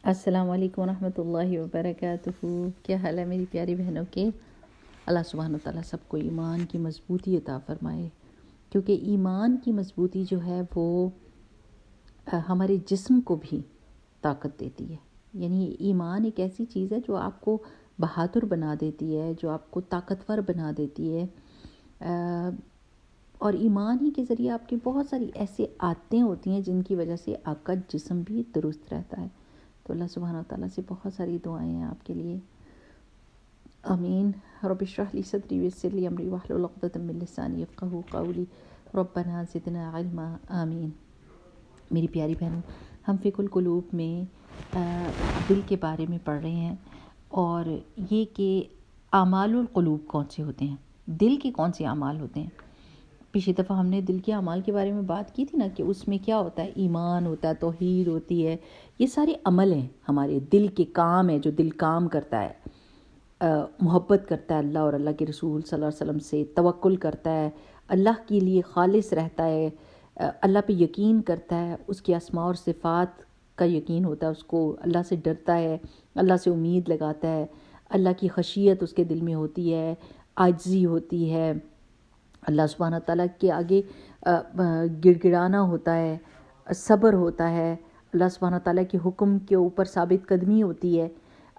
السلام علیکم ورحمۃ اللہ وبرکاتہ۔ کیا حال ہے میری پیاری بہنوں کے؟ اللہ سبحانہ وتعالیٰ سب کو ایمان کی مضبوطی عطا فرمائے، کیونکہ ایمان کی مضبوطی جو ہے وہ ہمارے جسم کو بھی طاقت دیتی ہے۔ یعنی ایمان ایک ایسی چیز ہے جو آپ کو بہادر بنا دیتی ہے، جو آپ کو طاقتور بنا دیتی ہے، اور ایمان ہی کے ذریعے آپ کی بہت ساری ایسے عادتیں ہوتی ہیں جن کی وجہ سے آپ کا جسم بھی درست رہتا ہے۔ تو اللہ سبحانہ وتعالیٰ سے بہت ساری دعائیں ہیں آپ کے لیے، آمین۔ رب اشرح لی صدری ویسر لی امری واحلل عقدۃ من لسانی یفقہوا قولی ربنا زدنا علما، آمین۔ میری پیاری بہنوں، ہم فقہ القلوب میں دل کے بارے میں پڑھ رہے ہیں، اور یہ کہ اعمال القلوب کون سے ہوتے ہیں، دل کے کون سے اعمال ہوتے ہیں۔ پچھلی دفعہ ہم نے دل کے اعمال کے بارے میں بات کی تھی نا، کہ اس میں کیا ہوتا ہے، ایمان ہوتا ہے، توحید ہوتی ہے، یہ سارے عمل ہیں، ہمارے دل کے کام ہیں جو دل کام کرتا ہے، محبت کرتا ہے اللہ اور اللہ کے رسول صلی اللہ علیہ وسلم سے، توکل کرتا ہے، اللہ کے لیے خالص رہتا ہے، اللہ پہ یقین کرتا ہے، اس کی اسماء اور صفات کا یقین ہوتا ہے، اس کو اللہ سے ڈرتا ہے، اللہ سے امید لگاتا ہے، اللہ کی خشیت اس کے دل میں ہوتی ہے، عاجزی ہوتی ہے، اللہ سبحانہ تعالیٰ کے آگے گڑ گڑانا ہوتا ہے، صبر ہوتا ہے، اللہ سبحانہ تعالیٰ کے حکم کے اوپر ثابت قدمی ہوتی ہے،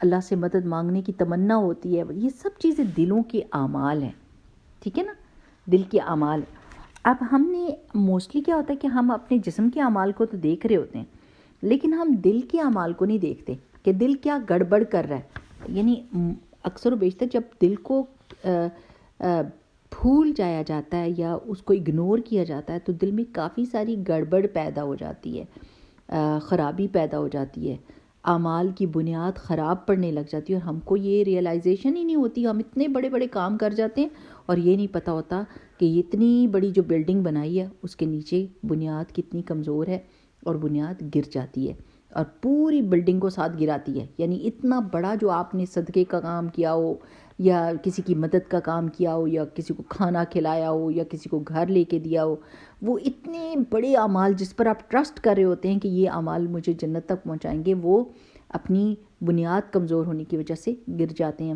اللہ سے مدد مانگنے کی تمنا ہوتی ہے۔ یہ سب چیزیں دلوں کے اعمال ہیں، ٹھیک ہے نا، دل کے اعمال۔ اب ہم نے موسٹلی کیا ہوتا ہے کہ ہم اپنے جسم کے اعمال کو تو دیکھ رہے ہوتے ہیں، لیکن ہم دل کے اعمال کو نہیں دیکھتے کہ دل کیا گڑبڑ کر رہا ہے۔ یعنی اکثر و بیشتر جب دل کو بھول جایا جاتا ہے یا اس کو اگنور کیا جاتا ہے تو دل میں کافی ساری گڑبڑ پیدا ہو جاتی ہے، خرابی پیدا ہو جاتی ہے، اعمال کی بنیاد خراب پڑنے لگ جاتی ہے، اور ہم کو یہ ریئلائزیشن ہی نہیں ہوتی۔ ہم اتنے بڑے بڑے کام کر جاتے ہیں اور یہ نہیں پتہ ہوتا کہ یہ اتنی بڑی جو بلڈنگ بنائی ہے اس کے نیچے بنیاد کتنی کمزور ہے، اور بنیاد گر جاتی ہے اور پوری بلڈنگ کو ساتھ گراتی ہے۔ یعنی اتنا بڑا جو آپ نے صدقے کا کام کیا ہو، یا کسی کی مدد کا کام کیا ہو، یا کسی کو کھانا کھلایا ہو، یا کسی کو گھر لے کے دیا ہو، وہ اتنے بڑے اعمال جس پر آپ ٹرسٹ کر رہے ہوتے ہیں کہ یہ اعمال مجھے جنت تک پہنچائیں گے، وہ اپنی بنیاد کمزور ہونے کی وجہ سے گر جاتے ہیں۔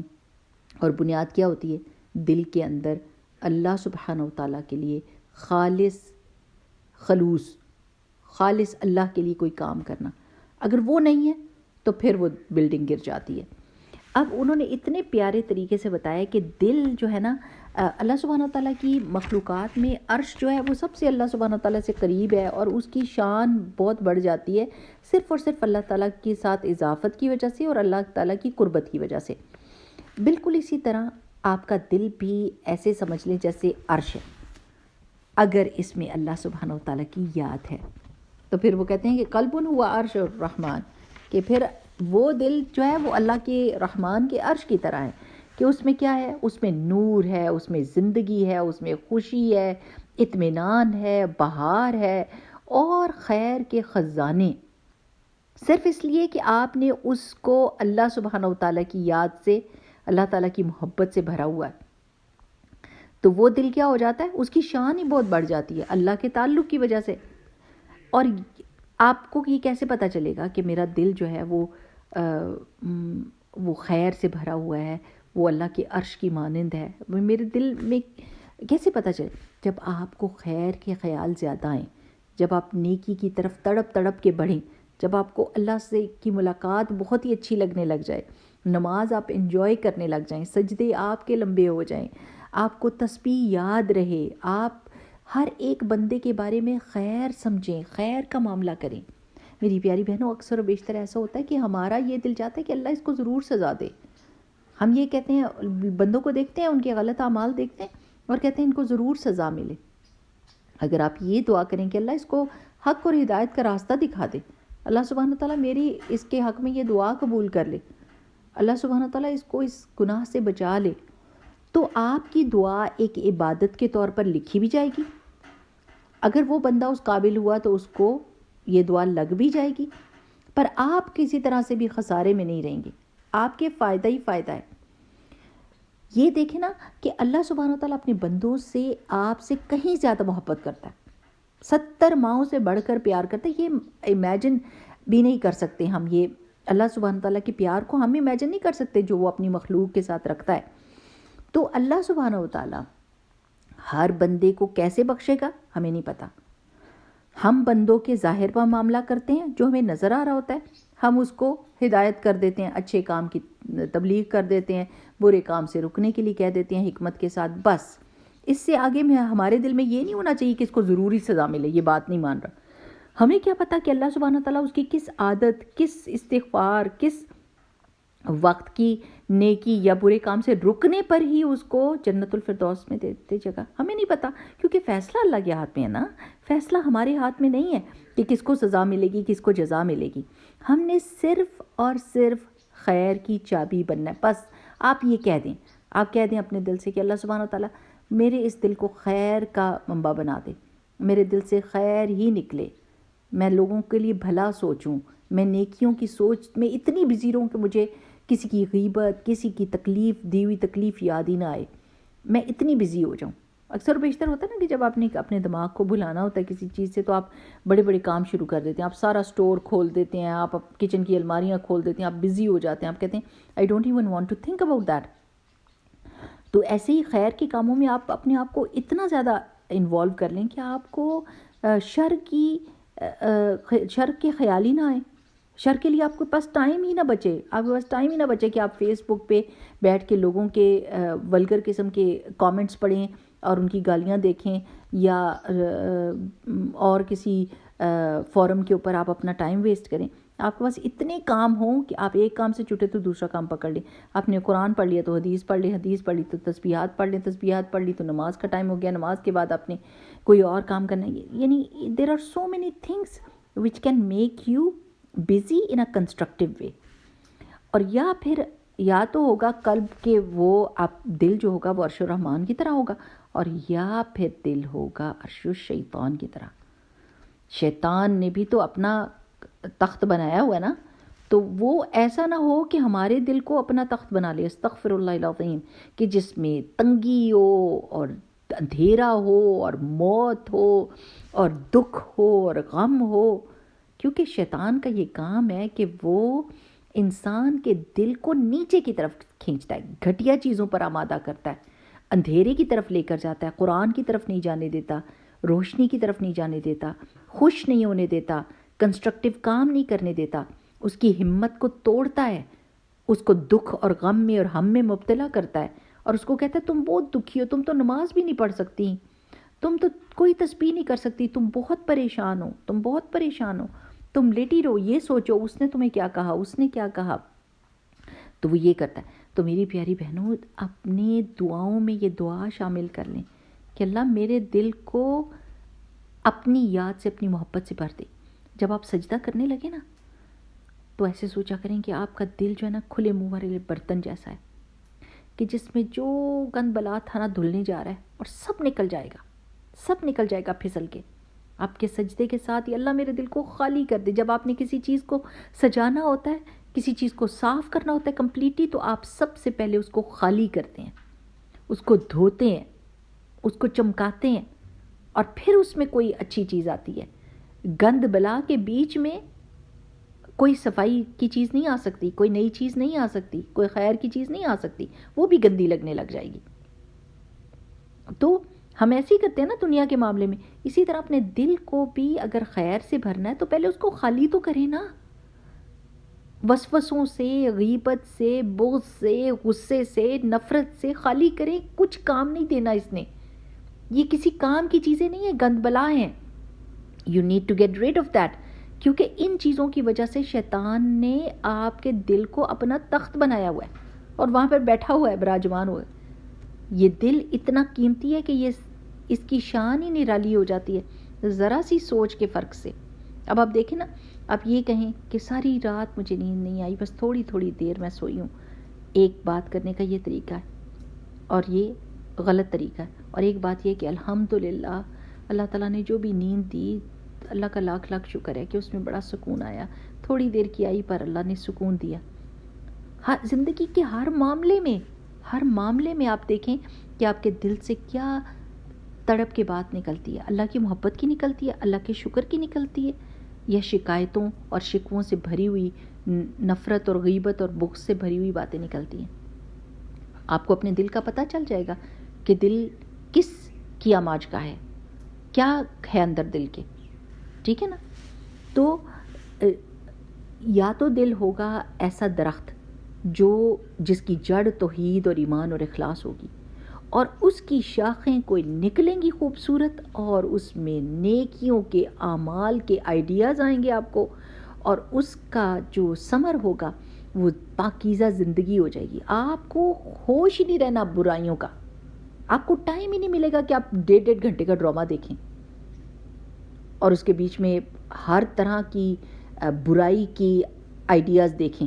اور بنیاد کیا ہوتی ہے؟ دل کے اندر اللہ سبحانہ وتعالیٰ کے لیے خالص اللہ کے لیے کوئی کام کرنا، اگر وہ نہیں ہے تو پھر وہ بلڈنگ گر جاتی ہے۔ اب انہوں نے اتنے پیارے طریقے سے بتایا کہ دل جو ہے نا، اللہ سبحانہ تعالیٰ کی مخلوقات میں عرش جو ہے وہ سب سے اللہ سبحانہ تعالیٰ سے قریب ہے، اور اس کی شان بہت بڑھ جاتی ہے صرف اور صرف اللہ تعالیٰ کے ساتھ اضافت کی وجہ سے اور اللہ تعالیٰ کی قربت کی وجہ سے۔ بالکل اسی طرح آپ کا دل بھی ایسے سمجھ لیں جیسے عرش ہے، اگر اس میں اللہ سبحانہ تعالیٰ کی یاد ہے تو پھر وہ کہتے ہیں کہ قلب ہوا عرش الرحمن، کہ پھر وہ دل جو ہے وہ اللہ کے رحمان کے عرش کی طرح ہے، کہ اس میں کیا ہے، اس میں نور ہے، اس میں زندگی ہے، اس میں خوشی ہے، اطمینان ہے، بہار ہے، اور خیر کے خزانے، صرف اس لیے کہ آپ نے اس کو اللہ سبحانہ وتعالیٰ کی یاد سے، اللہ تعالیٰ کی محبت سے بھرا ہوا ہے، تو وہ دل کیا ہو جاتا ہے، اس کی شان ہی بہت بڑھ جاتی ہے اللہ کے تعلق کی وجہ سے۔ اور آپ کو یہ کیسے پتہ چلے گا کہ میرا دل جو ہے وہ خیر سے بھرا ہوا ہے، وہ اللہ کے عرش کی مانند ہے؟ میرے دل میں کیسے پتہ چلے؟ جب آپ کو خیر کے خیال زیادہ آئیں، جب آپ نیکی کی طرف تڑپ تڑپ کے بڑھیں، جب آپ کو اللہ سے کی ملاقات بہت ہی اچھی لگنے لگ جائے، نماز آپ انجوائے کرنے لگ جائیں، سجدے آپ کے لمبے ہو جائیں، آپ کو تسبیح یاد رہے، آپ ہر ایک بندے کے بارے میں خیر سمجھیں، خیر کا معاملہ کریں۔ میری پیاری بہنوں، اکثر و بیشتر ایسا ہوتا ہے کہ ہمارا یہ دل چاہتا ہے کہ اللہ اس کو ضرور سزا دے۔ ہم یہ کہتے ہیں، بندوں کو دیکھتے ہیں، ان کے غلط اعمال دیکھتے ہیں اور کہتے ہیں ان کو ضرور سزا ملے۔ اگر آپ یہ دعا کریں کہ اللہ اس کو حق اور ہدایت کا راستہ دکھا دے، اللہ سبحانہ تعالیٰ میری اس کے حق میں یہ دعا قبول کر لے، اللہ سبحانہ تعالیٰ اس کو اس گناہ سے بچا لے، تو آپ کی دعا ایک عبادت کے طور پر لکھی بھی جائے گی۔ اگر وہ بندہ اس قابل ہوا تو اس کو یہ دعا لگ بھی جائے گی، پر آپ کسی طرح سے بھی خسارے میں نہیں رہیں گے، آپ کے فائدہ ہی فائدہ ہے۔ یہ دیکھیں نا کہ اللہ سبحانہ تعالیٰ اپنے بندوں سے آپ سے کہیں زیادہ محبت کرتا ہے، 70 ماؤں سے بڑھ کر پیار کرتا ہے۔ یہ امیجن بھی نہیں کر سکتے ہم، یہ اللہ سبحانہ تعالیٰ کے پیار کو ہم امیجن نہیں کر سکتے جو وہ اپنی مخلوق کے ساتھ رکھتا ہے. تو اللہ سبحانہ تعالیٰ ہر بندے کو کیسے بخشے گا ہمیں نہیں پتہ. ہم بندوں کے ظاہر پر معاملہ کرتے ہیں، جو ہمیں نظر آ رہا ہوتا ہے ہم اس کو ہدایت کر دیتے ہیں، اچھے کام کی تبلیغ کر دیتے ہیں، برے کام سے رکنے کے لیے کہہ دیتے ہیں حکمت کے ساتھ. بس اس سے آگے ہمارے دل میں یہ نہیں ہونا چاہیے کہ اس کو ضروری سزا ملے، یہ بات نہیں مان رہا. ہمیں کیا پتہ کہ اللہ سبحانہ تعالیٰ اس کی کس عادت، کس استغفار، کس وقت کی نیکی یا برے کام سے رکنے پر ہی اس کو جنت الفردوس میں دیتے جگہ. ہمیں نہیں پتہ، کیونکہ فیصلہ اللہ کے ہاتھ میں ہے نا. فیصلہ ہمارے ہاتھ میں نہیں ہے کہ کس کو سزا ملے گی، کس کو جزا ملے گی. ہم نے صرف اور صرف خیر کی چابی بننا ہے. بس آپ یہ کہہ دیں، آپ کہہ دیں اپنے دل سے کہ اللہ سبحانہ تعالیٰ میرے اس دل کو خیر کا منبع بنا دے، میرے دل سے خیر ہی نکلے، میں لوگوں کے لیے بھلا سوچوں، میں نیکیوں کی سوچ میں اتنی بزی رہوں کہ مجھے کسی کی غیبت، کسی کی تکلیف دی ہوئی تکلیف یاد ہی نہ آئے، میں اتنی بزی ہو جاؤں. اکثر و بیشتر ہوتا ہے نا کہ جب آپ نے اپنے دماغ کو بھلانا ہوتا ہے کسی چیز سے تو آپ بڑے بڑے کام شروع کر دیتے ہیں. آپ سارا سٹور کھول دیتے ہیں، آپ کچن کی الماریاں کھول دیتے ہیں، آپ بزی ہو جاتے ہیں، آپ کہتے ہیں I don't even want to think about that. تو ایسے ہی خیر کے کاموں میں آپ اپنے آپ کو اتنا زیادہ انوالو کر لیں کہ آپ کو شر کے خیال ہی نہ آئے. شر کے لیے آپ کے پاس ٹائم ہی نہ بچے، آپ کے پاس ٹائم ہی نہ بچے کہ آپ فیس بک پہ بیٹھ کے لوگوں کے ولگر قسم کے کامنٹس پڑھیں اور ان کی گالیاں دیکھیں، یا اور کسی فورم کے اوپر آپ اپنا ٹائم ویسٹ کریں. آپ کے پاس اتنے کام ہوں کہ آپ ایک کام سے چھوٹے تو دوسرا کام پکڑ لیں. آپ نے قرآن پڑھ لیا تو حدیث پڑھ لیں، حدیث پڑھ لی تو تسبیحات پڑھ لیں، تسبیحات پڑھ لی تو نماز کا ٹائم ہو گیا، نماز کے بعد آپ نے کوئی اور کام کرنا ہے. یعنی there are so many things which can make you busy in a constructive way. اور یا پھر یا تو ہوگا قلب کے وہ آپ دل جو ہوگا وہ عرش الرحمن کی طرح ہوگا، اور یا پھر دل ہوگا عرش الشیطان کی طرح. شیطان نے بھی تو اپنا تخت بنایا ہوا ہے نا، تو وہ ایسا نہ ہو کہ ہمارے دل کو اپنا تخت بنا لے. استغفر اللہ العظیم. کہ جس میں تنگی ہو اور اندھیرا ہو اور موت ہو اور دکھ ہو اور غم ہو. کیونکہ شیطان کا یہ کام ہے کہ وہ انسان کے دل کو نیچے کی طرف کھینچتا ہے، گھٹیا چیزوں پر آمادہ کرتا ہے، اندھیرے کی طرف لے کر جاتا ہے، قرآن کی طرف نہیں جانے دیتا، روشنی کی طرف نہیں جانے دیتا، خوش نہیں ہونے دیتا، کنسٹرکٹیو کام نہیں کرنے دیتا، اس کی ہمت کو توڑتا ہے، اس کو دکھ اور غم میں اور ہم میں مبتلا کرتا ہے، اور اس کو کہتا ہے تم بہت دکھی ہو، تم تو نماز بھی نہیں پڑھ سکتی، تم تو کوئی تسبیح نہیں کر سکتی، تم بہت پریشان ہو، تم بہت پریشان ہو، تم لیٹی رہو، یہ سوچو اس نے تمہیں کیا کہا، اس نے کیا کہا. تو وہ یہ کرتا ہے. تو میری پیاری بہنوں، اپنی دعاؤں میں یہ دعا شامل کر لیں کہ اللہ میرے دل کو اپنی یاد سے، اپنی محبت سے بھر دے. جب آپ سجدہ کرنے لگے نا تو ایسے سوچا کریں کہ آپ کا دل جو ہے نا کھلے منہ والے برتن جیسا ہے کہ جس میں جو گند بلا تھا نا دھلنے جا رہا ہے اور سب نکل جائے گا، سب نکل جائے گا پھسل کے. آپ کے سجدے کے ساتھ ہی اللہ میرے دل کو خالی کر دے. جب آپ نے کسی چیز کو سجانا ہوتا ہے، کسی چیز کو صاف کرنا ہوتا ہے کمپلیٹلی، تو آپ سب سے پہلے اس کو خالی کرتے ہیں، اس کو دھوتے ہیں، اس کو چمکاتے ہیں، اور پھر اس میں کوئی اچھی چیز آتی ہے. گند بلا کے بیچ میں کوئی صفائی کی چیز نہیں آ سکتی، کوئی نئی چیز نہیں آ سکتی، کوئی خیر کی چیز نہیں آ سکتی، وہ بھی گندی لگنے لگ جائے گی. تو ہم ایسے ہی کرتے ہیں نا دنیا کے معاملے میں. اسی طرح اپنے دل کو بھی اگر خیر سے بھرنا ہے تو پہلے اس کو خالی تو کریں نا، وسوسوں سے، غیبت سے، بغض سے، غصے سے، نفرت سے خالی کریں. کچھ کام نہیں دینا اس نے، یہ کسی کام کی چیزیں نہیں ہیں، گند بلا ہیں. You need to get rid of that. کیونکہ ان چیزوں کی وجہ سے شیطان نے آپ کے دل کو اپنا تخت بنایا ہوا ہے اور وہاں پر بیٹھا ہوا ہے، براجمان ہوا ہے. یہ دل اتنا قیمتی ہے کہ اس کی شان ہی نرالی ہو جاتی ہے ذرا سی سوچ کے فرق سے. اب آپ دیکھیں نا، آپ یہ کہیں کہ ساری رات مجھے نیند نہیں آئی، بس تھوڑی تھوڑی دیر میں سوئی ہوں. ایک بات کرنے کا یہ طریقہ ہے اور یہ غلط طریقہ ہے. اور ایک بات یہ کہ الحمدللہ اللہ تعالیٰ نے جو بھی نیند دی، اللہ کا لاکھ لاکھ شکر ہے کہ اس میں بڑا سکون آیا. تھوڑی دیر کی آئی پر اللہ نے سکون دیا. زندگی کے ہر معاملے میں آپ دیکھیں کہ آپ کے دل سے کیا تڑپ کے بات نکلتی ہے. اللہ کی محبت کی نکلتی ہے، اللہ کے شکر کی نکلتی ہے، یا شکایتوں اور شکووں سے بھری ہوئی نفرت اور غیبت اور بغض سے بھری ہوئی باتیں نکلتی ہیں. آپ کو اپنے دل کا پتہ چل جائے گا کہ دل کس کی آماج کا ہے، کیا ہے اندر دل کے. ٹھیک ہے نا. تو یا تو دل ہوگا ایسا درخت جس کی جڑ توحید اور ایمان اور اخلاص ہوگی، اور اس کی شاخیں کوئی نکلیں گی خوبصورت، اور اس میں نیکیوں کے اعمال کے آئیڈیاز آئیں گے آپ کو، اور اس کا جو ثمر ہوگا وہ پاکیزہ زندگی ہو جائے گی. آپ کو ہوش ہی نہیں رہنا برائیوں کا، آپ کو ٹائم ہی نہیں ملے گا کہ آپ 1.5 گھنٹے کا ڈرامہ دیکھیں اور اس کے بیچ میں ہر طرح کی برائی کی آئیڈیاز دیکھیں.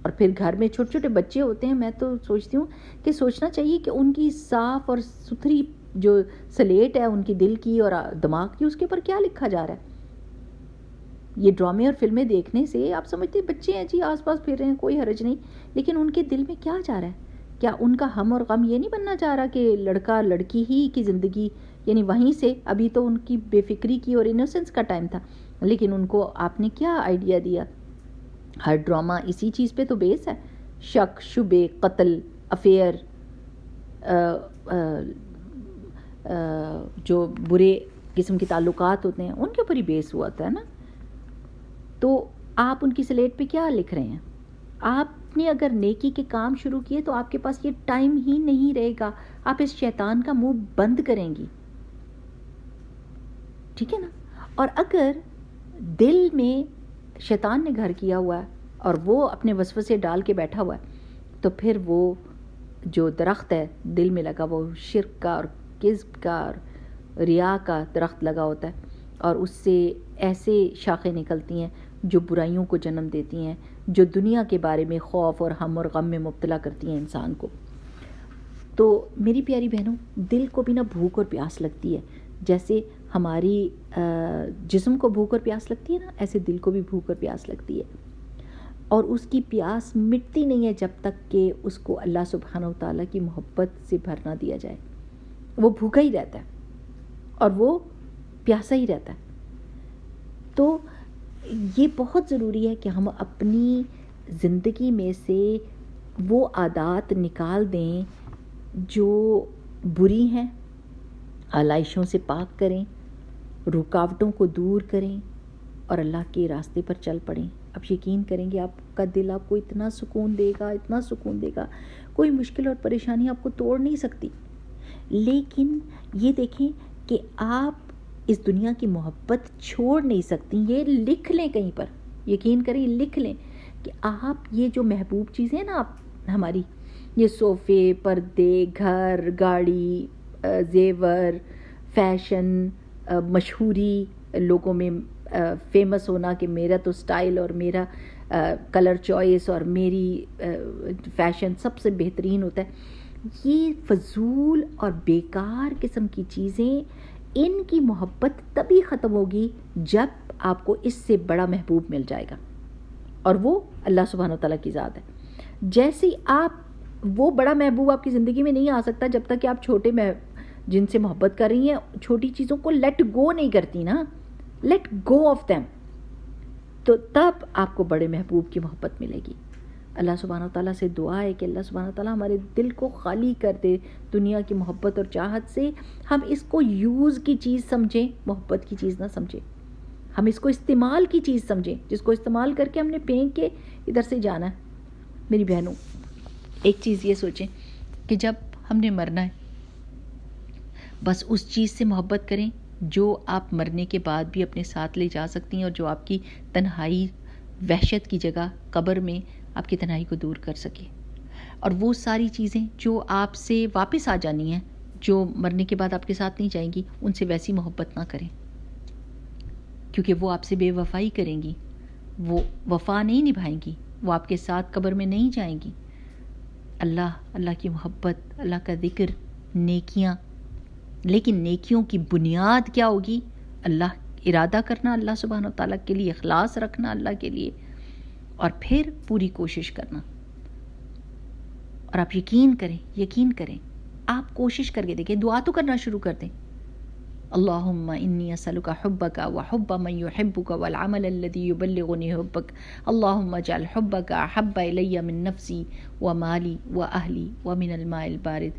اور پھر گھر میں چھوٹے چھوٹے بچے ہوتے ہیں، میں تو سوچتی ہوں کہ سوچنا چاہیے کہ ان کی صاف اور ستھری جو سلیٹ ہے ان کی دل کی اور دماغ کی، اس کے اوپر کیا لکھا جا رہا ہے. یہ ڈرامے اور فلمیں دیکھنے سے آپ سمجھتے ہیں بچے ہیں جی آس پاس پھر رہے ہیں، کوئی حرج نہیں، لیکن ان کے دل میں کیا جا رہا ہے؟ کیا ان کا ہم اور غم یہ نہیں بننا چاہ رہا کہ لڑکا لڑکی ہی کی زندگی، یعنی وہیں سے ابھی تو ان کی بے فکری کی اور انوسنس کا ٹائم تھا، لیکن ان کو آپ نے کیا آئیڈیا دیا؟ ہر ڈرامہ اسی چیز پہ تو بیس ہے، شک شبے قتل افیئر، جو برے قسم کے تعلقات ہوتے ہیں ان کے اوپر ہی بیس ہوا ہوتا ہے نا. تو آپ ان کی سلیٹ پہ کیا لکھ رہے ہیں؟ آپ نے اگر نیکی کے کام شروع کیے تو آپ کے پاس یہ ٹائم ہی نہیں رہے گا، آپ اس شیطان کا منہ بند کریں گی. ٹھیک ہے نا. اور اگر دل میں شیطان نے گھر کیا ہوا ہے اور وہ اپنے وسوسے ڈال کے بیٹھا ہوا ہے، تو پھر وہ جو درخت ہے دل میں لگا وہ شرک کا اور کذب کا اور ریا کا درخت لگا ہوتا ہے، اور اس سے ایسے شاخیں نکلتی ہیں جو برائیوں کو جنم دیتی ہیں، جو دنیا کے بارے میں خوف اور ہم اور غم میں مبتلا کرتی ہیں انسان کو. تو میری پیاری بہنوں، دل کو بھی نا بھوک اور پیاس لگتی ہے، جیسے ہماری جسم کو بھوک اور پیاس لگتی ہے نا، ایسے دل کو بھی بھوک اور پیاس لگتی ہے. اور اس کی پیاس مٹتی نہیں ہے جب تک کہ اس کو اللہ سبحانہ و تعالیٰ کی محبت سے بھر نہ دیا جائے. وہ بھوکا ہی رہتا ہے اور وہ پیاسا ہی رہتا ہے. تو یہ بہت ضروری ہے کہ ہم اپنی زندگی میں سے وہ عادات نکال دیں جو بری ہیں، آلائشوں سے پاک کریں، رکاوٹوں کو دور کریں اور اللہ کے راستے پر چل پڑیں. آپ یقین کریں گے آپ کا دل آپ کو اتنا سکون دے گا، اتنا سکون دے گا، کوئی مشکل اور پریشانی آپ کو توڑ نہیں سکتی. لیکن یہ دیکھیں کہ آپ اس دنیا کی محبت چھوڑ نہیں سکتی. یہ لکھ لیں کہیں پر، یقین کریں لکھ لیں کہ آپ یہ جو محبوب چیزیں نا آپ ہماری، یہ صوفے، پردے، گھر، گاڑی، زیور، فیشن، مشہوری، لوگوں میں فیمس ہونا کہ میرا تو سٹائل اور میرا کلر چوائس اور میری فیشن سب سے بہترین ہوتا ہے، یہ فضول اور بیکار قسم کی چیزیں، ان کی محبت تبھی ختم ہوگی جب آپ کو اس سے بڑا محبوب مل جائے گا، اور وہ اللہ سبحانہ و تعالیٰ کی ذات ہے. جیسے آپ وہ بڑا محبوب آپ کی زندگی میں نہیں آ سکتا جب تک کہ آپ چھوٹے جن سے محبت کر رہی ہیں چھوٹی چیزوں کو لیٹ گو نہیں کرتی نا، لیٹ گو آف دیم، تو تب آپ کو بڑے محبوب کی محبت ملے گی. اللہ سبحانہ و تعالیٰ سے دعا ہے کہ اللہ سبحانہ و تعالیٰ ہمارے دل کو خالی کر دے دنیا کی محبت اور چاہت سے. ہم اس کو یوز کی چیز سمجھیں، محبت کی چیز نہ سمجھیں. ہم اس کو استعمال کی چیز سمجھیں، جس کو استعمال کر کے ہم نے پھینک کے ادھر سے جانا ہے. میری بہنوں، ایک چیز یہ سوچیں کہ جب ہم نے مرنا ہے بس اس چیز سے محبت کریں جو آپ مرنے کے بعد بھی اپنے ساتھ لے جا سکتی ہیں، اور جو آپ کی تنہائی، وحشت کی جگہ قبر میں آپ کی تنہائی کو دور کر سکے. اور وہ ساری چیزیں جو آپ سے واپس آ جانی ہیں، جو مرنے کے بعد آپ کے ساتھ نہیں جائیں گی، ان سے ویسی محبت نہ کریں، کیونکہ وہ آپ سے بے وفائی کریں گی، وہ وفا نہیں نبھائیں گی، وہ آپ کے ساتھ قبر میں نہیں جائیں گی. اللہ کی محبت، اللہ کا ذکر، نیکیاں، لیکن نیکیوں کی بنیاد کیا ہوگی؟ اللہ، ارادہ کرنا اللہ سبحانہ و تعالیٰ کے لیے، اخلاص رکھنا اللہ کے لیے، اور پھر پوری کوشش کرنا. اور آپ یقین کریں، آپ کوشش کر کے دیکھیں، دعا تو کرنا شروع کر دیں. اللهم إني أسألك حبك وحب من يحبك والعمل الذي يبلغني حبك. اللهم اجعل حبك أحب إلي من نفسي ومالي وأهلي ومن الماء البارد.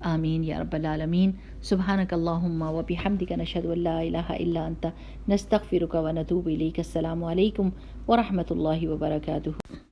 آمين يا رب العالمين. سبحانك اللهم وبحمدك نشهد أن لا إله إلا أنت نستغفرك ونتوب إليك. السلام عليكم ورحمة الله وبركاته.